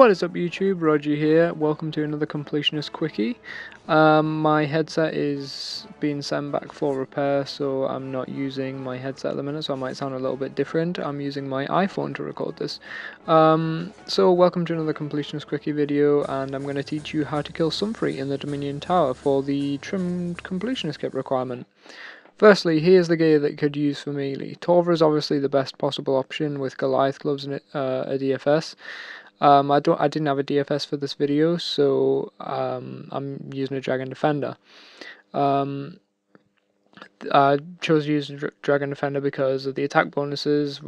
What is up YouTube, Rogie here, welcome to another Completionist Quicky. My headset is being sent back for repair, so I'm not using my headset at the minute, so I might sound a little bit different. I'm using my iPhone to record this. So welcome to another Completionist Quicky video, and I'm going to teach you how to kill Sunfreet in the Dominion Tower for the trimmed Completionist kit requirement. Firstly, here's the gear that you could use for melee. Torva is obviously the best possible option with Goliath gloves and a DFS. I didn't have a DFS for this video, so I'm using a Dragon Defender. I chose to use Dragon Defender because of the attack bonuses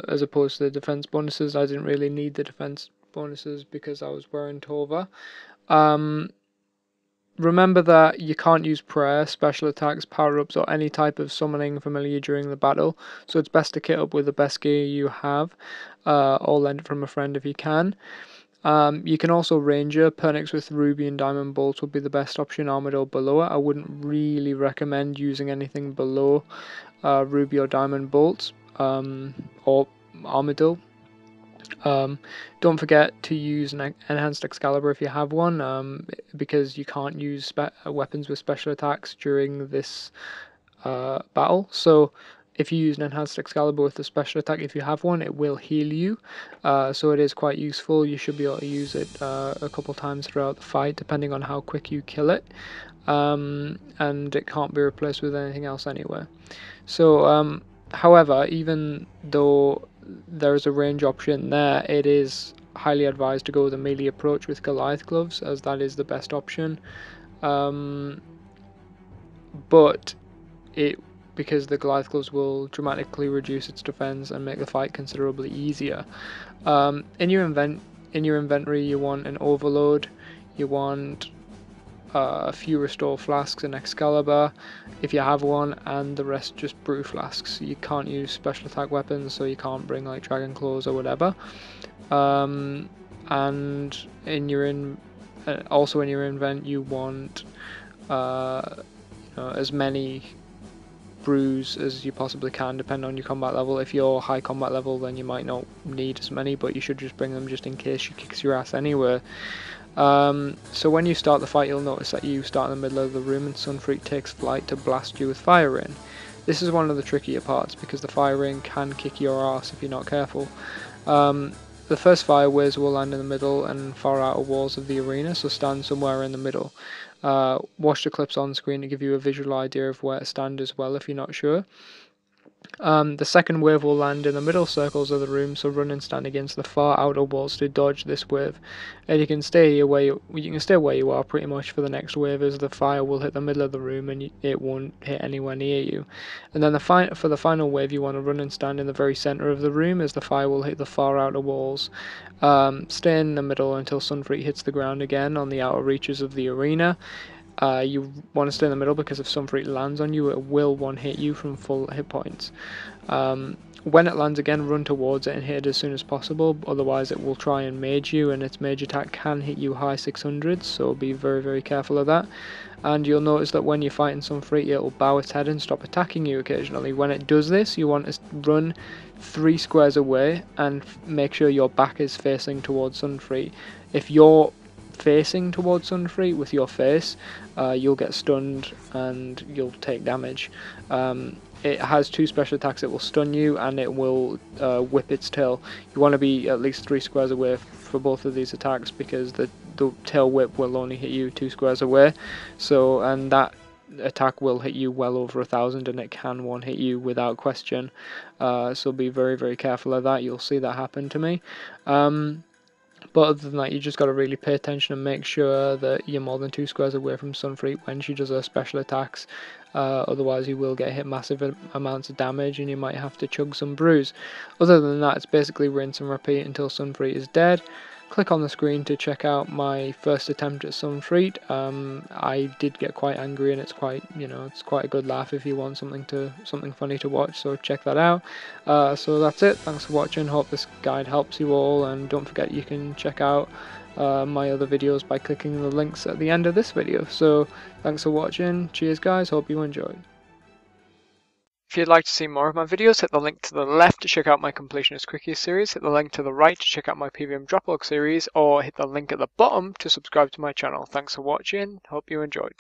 as opposed to the defense bonuses. I didn't really need the defense bonuses because I was wearing Torva. Remember that you can't use prayer, special attacks, power-ups, or any type of summoning familiar during the battle, so it's best to kit up with the best gear you have, or lend it from a friend if you can. You can also ranger. Pernix with ruby and diamond bolts would be the best option, armadyl below it. I wouldn't really recommend using anything below ruby or diamond bolts, or armadyl. Don't forget to use an enhanced excalibur if you have one, because you can't use weapons with special attacks during this battle. So if you use an enhanced excalibur with a special attack, if you have one, it will heal you. So it is quite useful. You should be able to use it a couple times throughout the fight, depending on how quick you kill it. And it can't be replaced with anything else anyway. So, however, even though there is a range option there, it is highly advised to go with a melee approach with Goliath gloves, as that is the best option. But because the Goliath gloves will dramatically reduce its defense and make the fight considerably easier. In your inventory, you want an overload, you want a few restore flasks and excalibur if you have one, and the rest just brew flasks. You can't use special attack weapons, so you can't bring like dragon claws or whatever. And in your also in your invent, you want as many brews as you possibly can, depending on your combat level. If you're high combat level, then you might not need as many, but you should just bring them just in case she kicks your ass anyway. So when you start the fight, you'll notice that you start in the middle of the room and Sunfreet takes flight to blast you with fire rain. This is one of the trickier parts because the fire rain can kick your ass if you're not careful. The first fire waves will land in the middle and far outer walls of the arena, so stand somewhere in the middle. Watch the clips on screen to give you a visual idea of where to stand as well if you're not sure. The second wave will land in the middle circles of the room, so run and stand against the far outer walls to dodge this wave. And you can stay where you are pretty much for the next wave, as the fire will hit the middle of the room and it won't hit anywhere near you. And then for the final wave, you want to run and stand in the very center of the room, as the fire will hit the far outer walls. Stay in the middle until Sunfreet hits the ground again on the outer reaches of the arena. You want to stay in the middle because if Sunfreet lands on you, it will one-hit you from full hit points. When it lands again, run towards it and hit it as soon as possible, otherwise it will try and mage you, and its mage attack can hit you high 600s, so be very, very careful of that. And you'll notice that when you're fighting Sunfreet, it will bow its head and stop attacking you occasionally. When it does this, you want to run 3 squares away and make sure your back is facing towards Sunfreet. If you're facing towards Sunfreet with your face, you'll get stunned and you'll take damage. It has 2 special attacks. It will stun you and it will whip its tail. You want to be at least 3 squares away for both of these attacks, because the tail whip will only hit you 2 squares away. So, and that attack will hit you well over 1,000, and it can one hit you without question. So be very, very careful of that. You'll see that happen to me. But other than that, you just got to really pay attention and make sure that you're more than 2 squares away from Sunfreet when she does her special attacks. Otherwise you will get hit massive amounts of damage and you might have to chug some brews. Other than that, it's basically rinse and repeat until Sunfreet is dead. Click on the screen to check out my first attempt at Sunfreet. I did get quite angry, and it's quite, it's quite a good laugh if you want something funny to watch, so check that out. So that's it. Thanks for watching. Hope this guide helps you all, and don't forget you can check out my other videos by clicking the links at the end of this video. So thanks for watching. Cheers guys, hope you enjoyed. If you'd like to see more of my videos, hit the link to the left to check out my Completionist Quicky series, hit the link to the right to check out my PVM Droplog series, or hit the link at the bottom to subscribe to my channel. Thanks for watching, hope you enjoyed.